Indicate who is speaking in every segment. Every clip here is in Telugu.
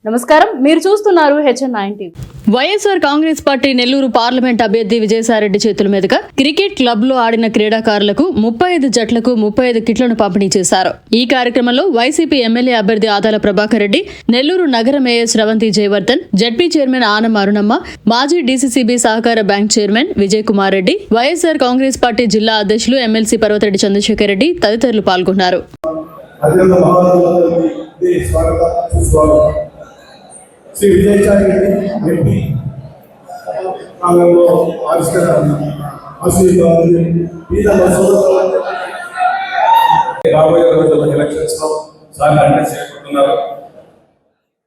Speaker 1: నమస్కారం, మీరు చూస్తున్నారు HN9
Speaker 2: YSR Congress party Nellore parliament అభ్యర్థి విజయసాయిరెడ్డి చేతుల మీదుగా క్రికెట్ క్లబ్ లో ఆడిన క్రీడాకారులకు 35 జట్లకు 35 కిట్లను పంపిణీ చేశారు. ఈ కార్యక్రమంలో వైసీపీ ఎమ్మెల్యే అభ్యర్థి ఆదాల ప్రభాకర్ రెడ్డి, నెల్లూరు నగర mayor Sravanthi Jayavardhan, ZP chairman Anam Arunamma, మాజీ డీసీసీబీ సహకార bank chairman Vijay Kumar Reddy, YSR Congress party జిల్లా అధ్యక్షులు ఎమ్మెల్సీ పర్వతరెడ్డి చంద్రశేఖర్ రెడ్డి తదితరులు పాల్గొన్నారు.
Speaker 3: శ్రీ విజయసాయిరెడ్డి ఎంపీ ఆంగంలో రాబోయే రోజుల్లో ఎలక్షన్స్ లో సార్ కంటెస్ట్ చేయబోతున్నారు.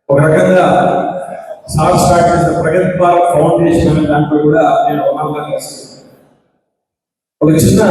Speaker 3: ఒక రకంగా సార్ స్టార్ట్ చేసిన ప్రగతి భారత్ ఫౌండేషన్ అనే దాంట్లో కూడా నేను ఒక చిన్న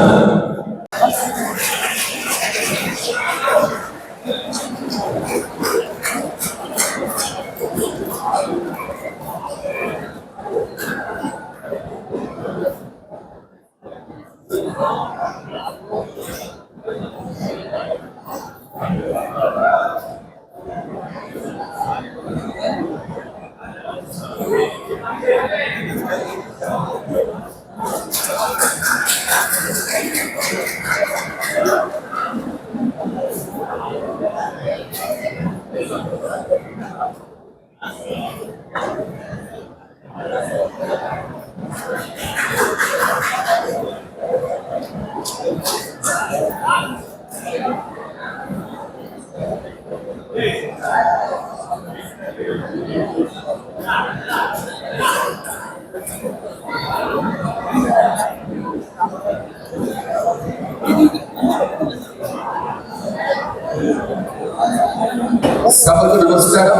Speaker 4: సభకు నమస్కారం.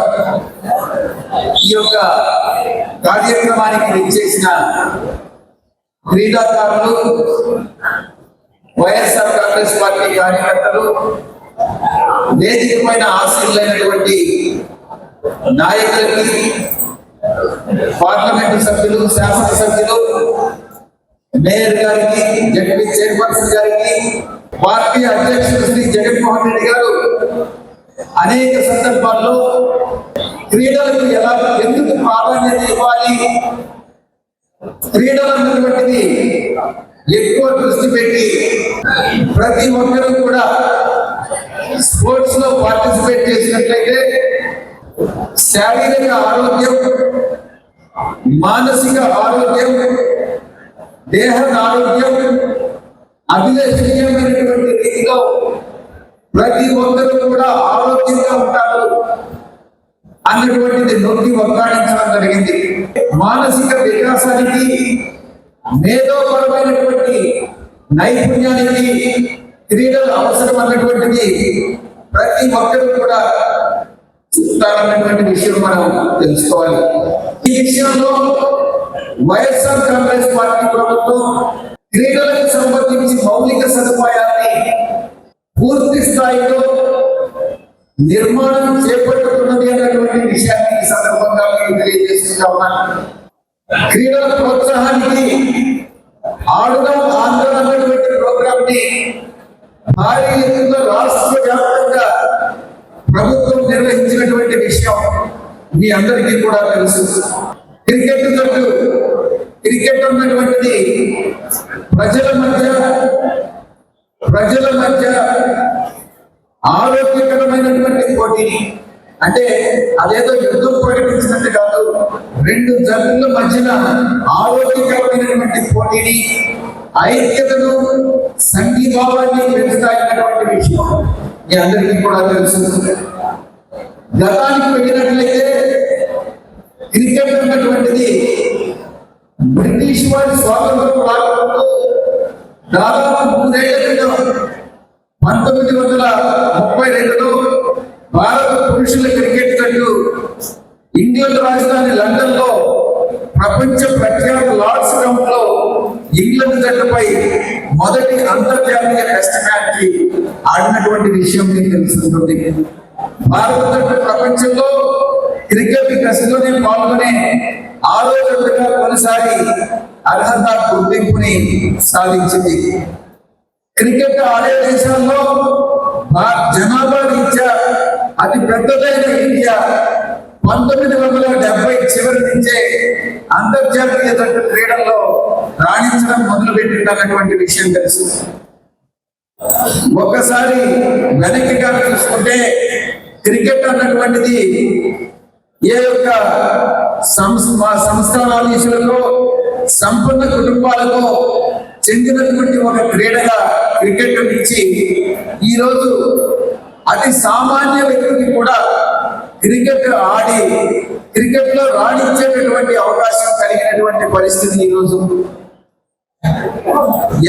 Speaker 4: ఈ యొక్క కార్యక్రమానికి విచ్చేసిన క్రీడాకారులు, వైఎస్ఆర్ కాంగ్రెస్ పార్టీ కార్యకర్తలు, వేదిక పైన ఆశీనులైనటువంటి నాయకులకి, పార్లమెంటు సభ్యులు, శాసనసభ్యులు, మేయర్ గారికి, జడ్పీ చైర్పర్సన్ గారికి, పార్టీ అధ్యక్షులు శ్రీ జగన్మోహన్ రెడ్డి గారు అనేక సందర్భాల్లో క్రీడలకు ఎందుకు ప్రాధాన్యత ఇవ్వాలి, క్రీడలు అన్నటువంటిది ఎక్కువ దృష్టి పెట్టి ప్రతి ఒక్కరూ కూడా స్పోర్ట్స్ లో పార్టిసిపేట్ చేసినట్లయితే శారీరక ఆరోగ్యం, మానసిక ఆరోగ్యం, దేహ ఆరోగ్యం అభిలషణీయమైనటువంటి రీతిలో ప్రతి ఒక్కరూ కూడా ఆరోగ్యంగా ఉంటారు అన్నటువంటిది నొక్కి ఒక్కాడించడం జరిగింది. మానసిక వికాసానికి, మేధోపరమైనటువంటి నైపుణ్యానికి క్రీడలు అవసరం అన్నటువంటిది ప్రతి ఒక్కరూ కూడా చూస్తారన్నటువంటి విషయం మనం తెలుసుకోవాలి. ఈ విషయంలో వైఎస్ఆర్ కాంగ్రెస్ పార్టీ ప్రభుత్వం క్రీడలకు సంబంధించి మౌలిక సదుపాయాన్ని పూర్తి స్థాయిలో నిర్మాణం చేపట్టుతున్నది అన్నటువంటి విషయాన్ని ఈ సందర్భంగా తెలియజేస్తున్నా ఉన్నాను. క్రీడల ప్రోత్సాహానికి ఆడుదాం ఆందోళన అన్నటువంటి ప్రోగ్రామ్ ని భారీ ఎత్తులో రాష్ట్ర వ్యాప్తంగా ప్రభుత్వం నిర్వహించినటువంటి విషయం మీ అందరికీ కూడా తెలుసు. క్రికెట్ అన్నటువంటిది ప్రజల మధ్య ఆరోగ్యకరమైనటువంటి పోటీని, అంటే అదేదో యుద్ధం ప్రకటించినట్టు కాదు, రెండు జట్ల మధ్యన ఆరోగ్యకరమైనటువంటి పోటీని, ఐక్యతను, సంఘీభావాన్ని పెంచుతాయన్నటువంటి విషయం మీ అందరికీ కూడా తెలుసు. గతానికి వెళ్ళినట్లయితే క్రికెట్ అన్నటువంటిది బ్రిటిష్ వారి స్వాతంత్రం రాకముందు దాదాపు 3 ఏళ్ల క్రితం 1932లో భారత పురుషుల క్రికెట్ జట్టు ఇంగ్లాండ్ రాజధాని లండన్ లో ప్రపంచ ప్రఖ్యాత లార్డ్స్ గ్రౌండ్ లో ఇంగ్లాండ్ జట్టుపై మొదటి అంతర్జాతీయ టెస్ట్ మ్యాచ్ ఆడినటువంటి విషయం మీకు తెలుస్తుంది. భారత జట్టు ప్రపంచంలో క్రికెట్ టెస్ట్లోనే పాల్గొనే 6వ జట్టుగా కొనసాగి అర్హత గుర్తింపుని సాధించింది. క్రికెట్ ఆడే దేశాల్లో జనాభా రీత్యా అతి పెద్దదైన ఇండియా 1970 చివరి నుంచే అంతర్జాతీయ జట్టు క్రీడల్లో రాణించడం మొదలుపెట్టినటువంటి విషయం తెలుసు. ఒకసారి వెనక్కిగా చూసుకుంటే క్రికెట్ అన్నటువంటిది ఏ యొక్క సంస్థానాధీశులకు సంపన్న కుటుంబాలకు చెందినటువంటి ఒక క్రీడగా క్రికెట్ నుంచి ఈరోజు అతి సామాన్య వ్యక్తికి కూడా క్రికెట్ ఆడి క్రికెట్ లో రాణించేటటువంటి అవకాశం కలిగినటువంటి పరిస్థితి ఈరోజు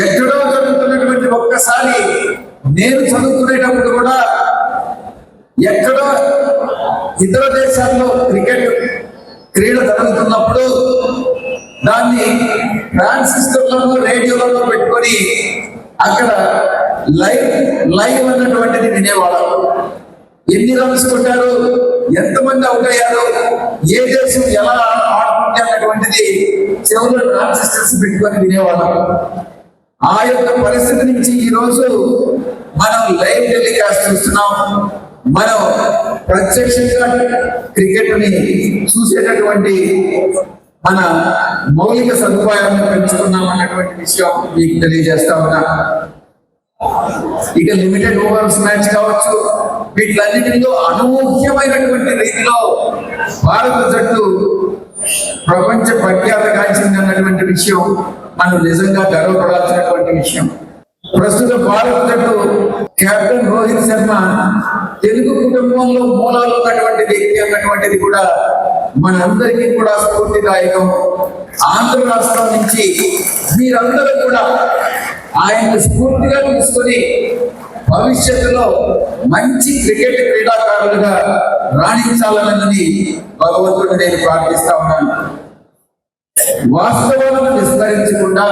Speaker 4: ఎక్కడో జరుగుతున్నటువంటి ఒక్కసారి నేను చదువుకునేటప్పుడు కూడా ఎక్కడో ఇతర దేశాల్లో క్రికెట్ క్రీడ జరుగుతున్నప్పుడు దాన్ని ట్రాన్సిస్టర్లను రేడియోలలో పెట్టుకొని అక్కడ లైవ్ అన్నటువంటిది వినేవాళ్ళం. ఎన్ని రన్స్ కొట్టారు, ఎంతమంది అవుట్ అయ్యారు, ఏ దేశం ఎలా ఆడుకుంటే అన్నటువంటిది చెవులో ట్రాన్సిస్టర్స్ పెట్టుకొని వినేవాళ్ళం. ఆ యొక్క పరిస్థితి నుంచి ఈరోజు మనం లైవ్ టెలికాస్ట్ చూస్తున్నాం. మనం ప్రత్యక్షంగా క్రికెట్ ని చూసేటటువంటి మన మౌలిక సదుపాయాలను పెంచుకున్నాం అన్నటువంటి విషయం మీకు తెలియజేస్తా ఉన్నా. ఇక లిమిటెడ్ ఓవర్స్ మ్యాచ్ కావచ్చు, వీటిలన్నిటిలో అనూహ్యమైనటువంటి రీతిలో భారత జట్టు ప్రపంచ ప్రఖ్యాత గాంచింది అన్నటువంటి విషయం మనం నిజంగా గర్వపడాల్సినటువంటి విషయం. ప్రస్తుత భారత జట్టు కెప్టెన్ రోహిత్ శర్మ తెలుగు కుటుంబంలో మూలాలు ఉన్నటువంటి వ్యక్తి అన్నటువంటిది కూడా మనందరికీ కూడా స్ఫూర్తిదాయకం. ఆంధ్ర రాష్ట్రం నుంచి మీరందరూ కూడా ఆయనకు స్ఫూర్తిగా తీసుకొని భవిష్యత్తులో మంచి క్రికెట్ క్రీడాకారులుగా రాణించాలన్నది భగవంతుడిని నేను ప్రార్థిస్తా ఉన్నాను. వాస్తవాలను విస్మరించకుండా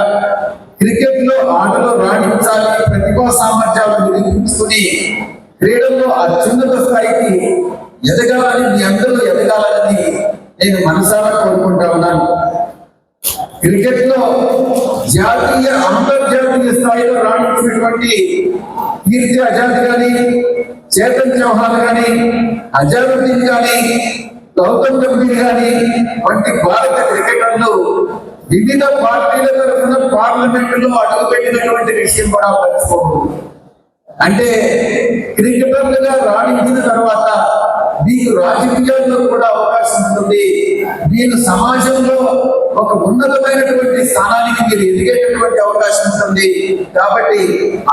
Speaker 4: క్రికెట్ లో ఆటలో రాణించాలి, ప్రతిభా సామర్థ్యాలను నిరూపించుకుని క్రీడల్లో అత్యున్నత స్థాయికి ఎదగాలని, మీ అందరూ ఎదగాలని నేను మనసారా కోరుకుంటా ఉన్నాను. క్రికెట్ లో జాతీయ అంతర్జాతీయ స్థాయిలో రాణించినటువంటి కీర్తి ఆజాద్ గాని, చేతన్ చౌహాన్ గాని, అజారుద్దీన్ గాని, గౌతమ్ గంభీర్ గాని వంటి భారత క్రికెటర్లు వివిధ పార్టీల తరఫున పార్లమెంట్ లో అడుగుపెట్టినటువంటి విషయం కూడా మర్చిపోకూడదు. అంటే క్రికెటర్లుగా రాణించిన తర్వాత మీకు రాజకీయాల్లో కూడా అవకాశం ఉంటుంది, మీరు సమాజంలో ఒక ఉన్నతమైనటువంటి స్థానానికి మీరు ఎదిగేటటువంటి అవకాశం ఉంటుంది. కాబట్టి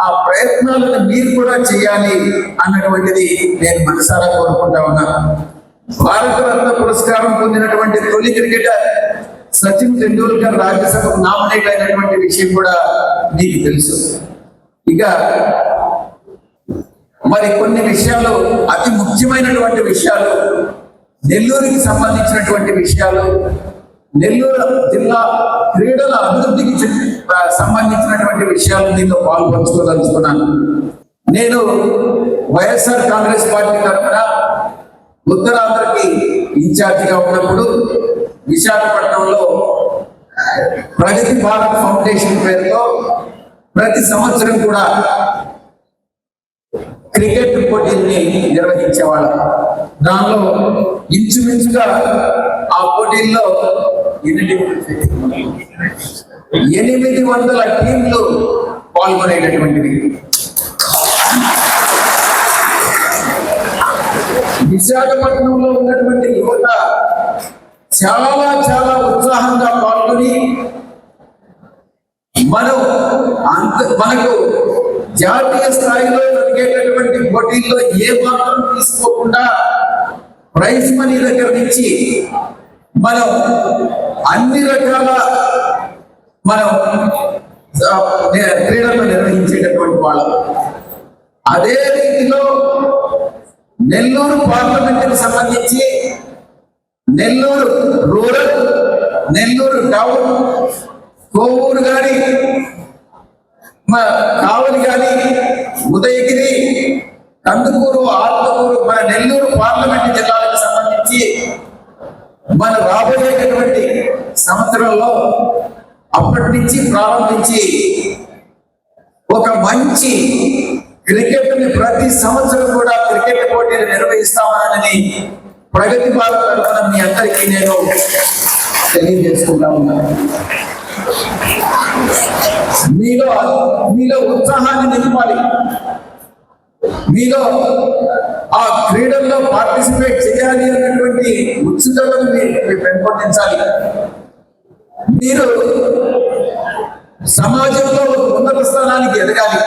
Speaker 4: ఆ ప్రయత్నాలను మీరు కూడా చేయాలి అన్నటువంటిది నేను మనసారా కోరుకుంటా ఉన్నాను. భారతరత్న పురస్కారం పొందినటువంటి తొలి క్రికెటర్ సచిన్ టెండూల్కర్ రాజ్యసభకు నామినేట్ అయినటువంటి విషయం కూడా మీకు తెలుసు. ఇక మరి కొన్ని విషయాలు, అతి ముఖ్యమైనటువంటి విషయాలు, నెల్లూరుకి సంబంధించినటువంటి విషయాలు, నెల్లూరు జిల్లా క్రీడల అభివృద్ధికి సంబంధించినటువంటి విషయాలు దీనిలో పాల్పంచుకోదలుచుకున్నాను. నేను వైఎస్ఆర్ కాంగ్రెస్ పార్టీ తరఫున ఉత్తరాంధ్రకి ఇన్ఛార్జిగా ఉన్నప్పుడు విశాఖపట్నంలో ప్రగతి భారత్ ఫౌండేషన్ పేరుతో ప్రతి సంవత్సరం కూడా క్రికెట్ పోటీల్ని నిర్వహించేవాళ్ళం. దానిలో ఇంచుమించుగా ఆ పోటీల్లో 800 టీంలు పాల్గొనేటటువంటివి. విశాఖపట్నంలో ఉన్నటువంటి యువత చాలా చాలా ఉత్సాహంగా పాల్గొని మనకు జాతీయ స్థాయిలో జరిగేటటువంటి పోటీల్లో ఏ మాత్రం తీసుకోకుండా ప్రైజ్ మనీ దగ్గర నుంచి మనం అన్ని రకాల క్రీడలు నిర్వహించేటటువంటి వాళ్ళం. అదే రీతిలో నెల్లూరు పార్లమెంటుకి సంబంధించి నెల్లూరు రూరల్, నెల్లూరు టౌన్, కోవూరు గాని, కావలి గాని, ఉదయగిరి, కందుకూరు, ఆత్మకూరు, మన నెల్లూరు పార్లమెంటు జిల్లాలకు సంబంధించి మన రాబోయేటటువంటి సంవత్సరంలో అప్పటి నుంచి ప్రారంభించి ఒక మంచి క్రికెట్ ని ప్రతి సంవత్సరం కూడా క్రికెట్ పోటీలు నిర్వహిస్తామని ప్రగతి భారత్ తరఫున మీ అందరికీ నేను తెలియజేసుకుంటా ఉన్నాను. మీలో ఉత్సాహాన్ని నింపాలి, మీలో ఆ క్రీడల్లో పార్టిసిపేట్ చేయాలి అన్నటువంటి ఉత్సుకతను మీరు పెంపొందించాలి. మీరు సమాజంలో ఒక ఉన్నత స్థానానికి ఎదగాలి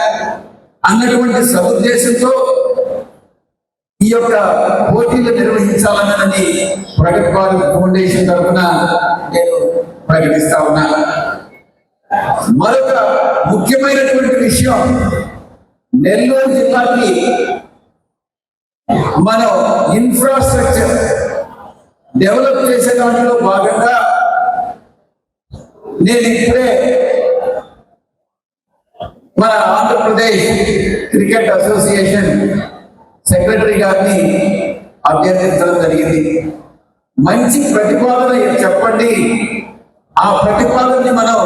Speaker 4: అన్నటువంటి సదుద్దేశంతో ఈ యొక్క పోటీలు నిర్వహించాలన్నది ప్రగతి భారత్ ఫౌండేషన్ తరఫున నేను ప్రకటిస్తా ఉన్నాను. మరొక ముఖ్యమైనటువంటి విషయం, నెల్లూరు జిల్లాకి మనం ఇన్ఫ్రాస్ట్రక్చర్ డెవలప్ చేసే దాంట్లో భాగంగా నేను ఇప్పుడే మన ఆంధ్రప్రదేశ్ క్రికెట్ అసోసియేషన్ సెక్రటరీ గారిని అభ్యర్థించడం జరిగింది. మంచి ప్రతిపాదన చెప్పండి, ఆ ప్రతిపాదనని మనం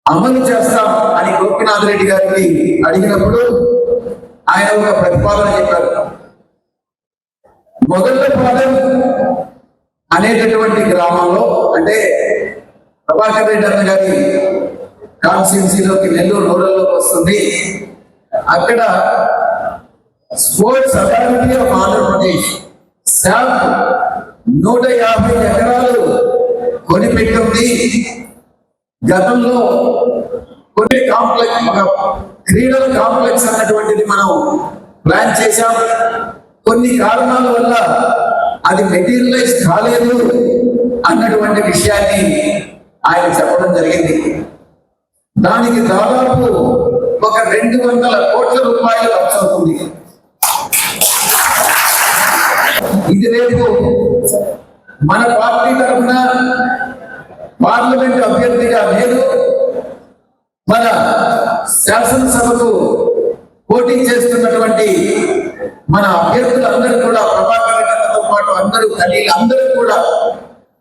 Speaker 4: అమలు చేస్తాం అని గోపినాథ్ రెడ్డి గారికి అడిగినప్పుడు ఆయన ఒక ప్రతిపాదన చెప్పారు. మొదలపాలెం అనేటటువంటి గ్రామంలో, అంటే ప్రభాకర్ రెడ్డి అన్న గారి కాన్స్టిట్యున్సీలోకి నెల్లూరు రూరల్లోకి వస్తుంది. అక్కడ sports authority of Andhra Pradesh SAAP 150 ఎకరాలు కొనిపెట్టింది. గతంలో కొన్ని కాంప్లెక్స్, ఒక క్రీడల కాంప్లెక్స్ అన్నటువంటిది మనం ప్లాన్ చేశాం. కొన్ని కారణాల వల్ల అది మెటీరియలైజ్ కాలేదు అన్నటువంటి విషయాన్ని ఆయన చెప్పడం జరిగింది. దానికి దాదాపు ఒక 200 కోట్ల రూపాయలు ఖర్చు అవుతుంది. ఇది రేపు మన పార్టీ తరఫున పార్లమెంట్ అభ్యర్థిగా నేను మన శాసనసభకు పోటీ చేస్తున్నటువంటి మన అభ్యర్థులందరూ కూడా, ప్రభాకర్ రెడ్డితో పాటు అందరూ కూడా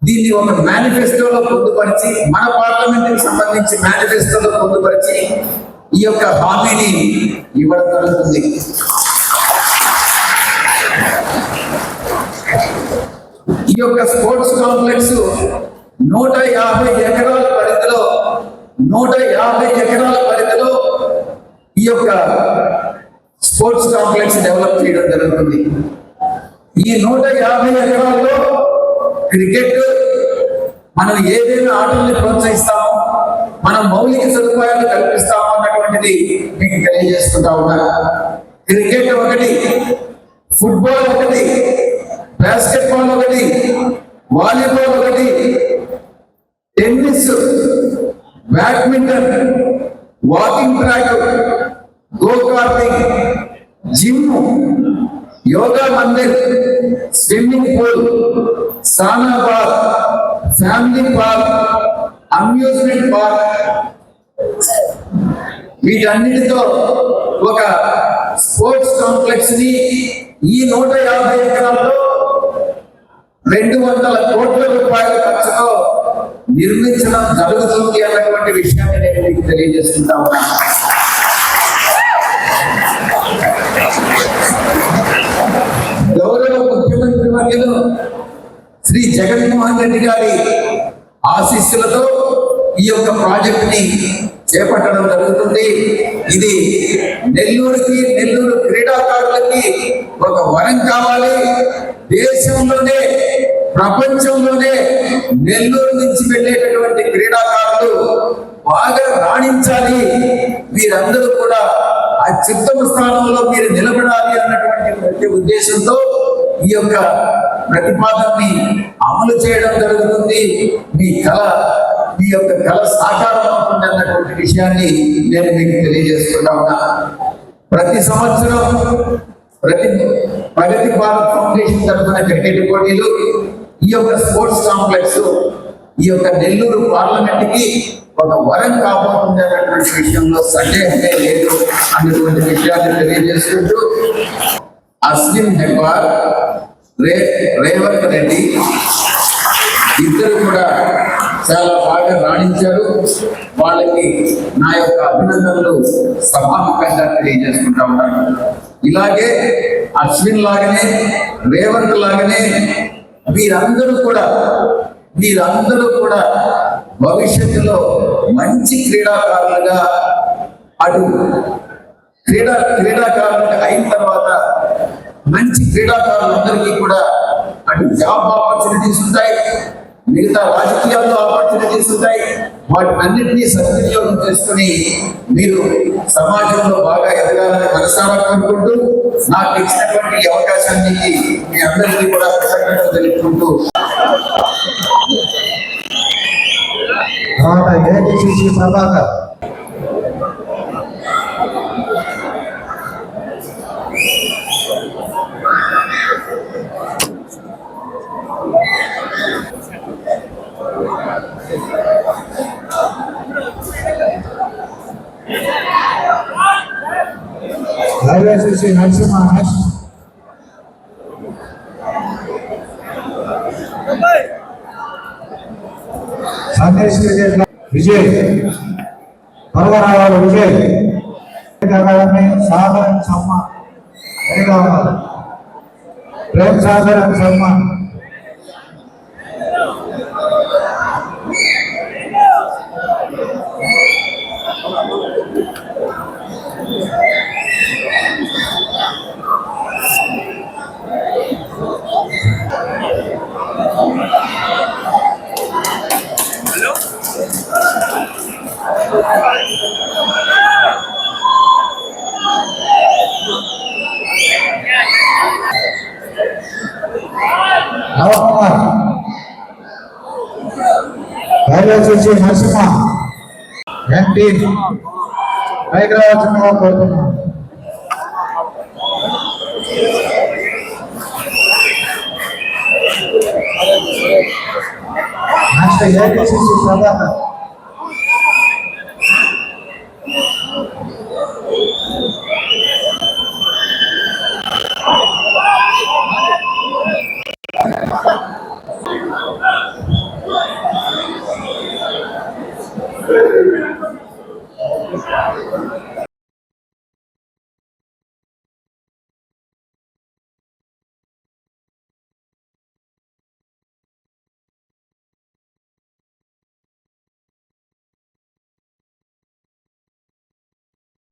Speaker 4: దీన్ని ఒక మేనిఫెస్టోలో పొందుపరిచి, మన పార్లమెంట్కి సంబంధించి మేనిఫెస్టోలో పొందుపరిచి ఈ యొక్క హామీని ఇవ్వడం జరుగుతుంది. ఈ యొక్క స్పోర్ట్స్ కాంప్లెక్స్ 150 ఎకరాల పరిధిలో 150 ఎకరాల పరిధిలో ఈ యొక్క స్పోర్ట్స్ కాంప్లెక్స్ డెవలప్ చేయడం జరుగుతుంది. ఈ 150 ఎకరాల్లో క్రికెట్, మనం ఏదైనా ఆటల్ని ప్రోత్సహిస్తామో, మనం మౌలిక సదుపాయాలు కల్పిస్తామో అన్నటువంటిది మీకు తెలియజేసుకుంటా ఉన్నా. క్రికెట్ ఒకటి, ఫుట్బాల్ ఒకటి, బాస్కెట్బాల్ ఒకటి, వాలీబాల్ ఒకటి, tennis, badminton, walking track, go karting, gym, yoga mandir, swimming pool, sauna bar, family park, amusement park, వీటన్నిటితో ఒక స్పోర్ట్స్ కాంప్లెక్స్ ని ఈ 150 ఎకరాల్లో 200 కోట్ల రూపాయల ఖర్చుతో నిర్మించడం జరుగుతుంది అన్నటువంటి విషయాన్ని నేను మీకు తెలియజేసుకుంటా ఉన్నాను. గౌరవ ముఖ్యమంత్రి వర్యులు శ్రీ జగన్మోహన్ రెడ్డి గారి ఆశీస్సులతో ఈ యొక్క ప్రాజెక్ట్ ని చేపట్టడం జరుగుతుంది. ఇది నెల్లూరు క్రీడాకారులకి ఒక వరం కావాలి. దేశంలోనే, ప్రపంచంలోనే నెల్లూరు నుంచి వెళ్ళేటటువంటి క్రీడాకారులు బాగా రాణించాలి, మీరందరూ కూడా అత్యుత్తమ స్థానంలో మీరు నిలబడాలి అన్నటువంటి ఉద్దేశంతో ఈ యొక్క ప్రతిపాదనని అమలు చేయడం జరుగుతుంది. మీ యొక్క కళ సాకారం అవుతుంది అన్నటువంటి విషయాన్ని నేను మీకు తెలియజేసుకుంటా ఉన్నా. ప్రతి సంవత్సరం ప్రగతి భారత్ ఫౌండేషన్ తరఫున క్రికెట్ పోటీలు, ఈ యొక్క స్పోర్ట్స్ కాంప్లెక్స్ ఈ యొక్క నెల్లూరు పార్లమెంట్ కి ఒక వరం కాబోతుంది అన్నటువంటి విషయంలో సందేహమే లేదు అన్నటువంటి విషయాన్ని తెలియజేసుకుంటూ, అశ్విన్ హెబ్బార్, రేవంత్ రెడ్డి ఇద్దరు కూడా చాలా బాగా రాణించారు. వాళ్ళకి నా యొక్క అభినందనలు సభాముఖంగా తెలియజేసుకుంటా ఉన్నాను. ఇలాగే అశ్విన్ లాగానే, రేవంత్ లాగానే మీరందరూ కూడా భవిష్యత్తులో మంచి క్రీడాకారులుగా అటు క్రీడాకారులుగా అయిన తర్వాత మంచి క్రీడాకారులందరికీ కూడా అటు జాబ్ ఆపర్చునిటీస్ ఉంటాయి, మిగతా రాజకీయాల్లో ఆపర్చునిటీస్ ఉంటాయి. వాటినన్నింటినీ సద్వినియోగం చేసుకుని మీరు సమాజంలో బాగా ఎదగాలని మనసారా కోరుకుంటూ నాకు ఇచ్చినటువంటి ఈ అవకాశానికి మీ అందరికీ కూడా కృతజ్ఞతలు తెలుపుకుంటూ
Speaker 5: ఏటీసీ ప్రభాకర్ వైఎస్సీ నరసింహ సందేశ్ విజయ్ పర్వరావాలు విజయ్ సాగర్ సమ్మాన్ ప్రేమ్ సాగర్ సమ్మాన్ నవకుమార్ వైఎస్సీ నరసింహ ఎన్టీ హైదరాబాద్ కోరుతున్నాను. Next ATC Prabhakar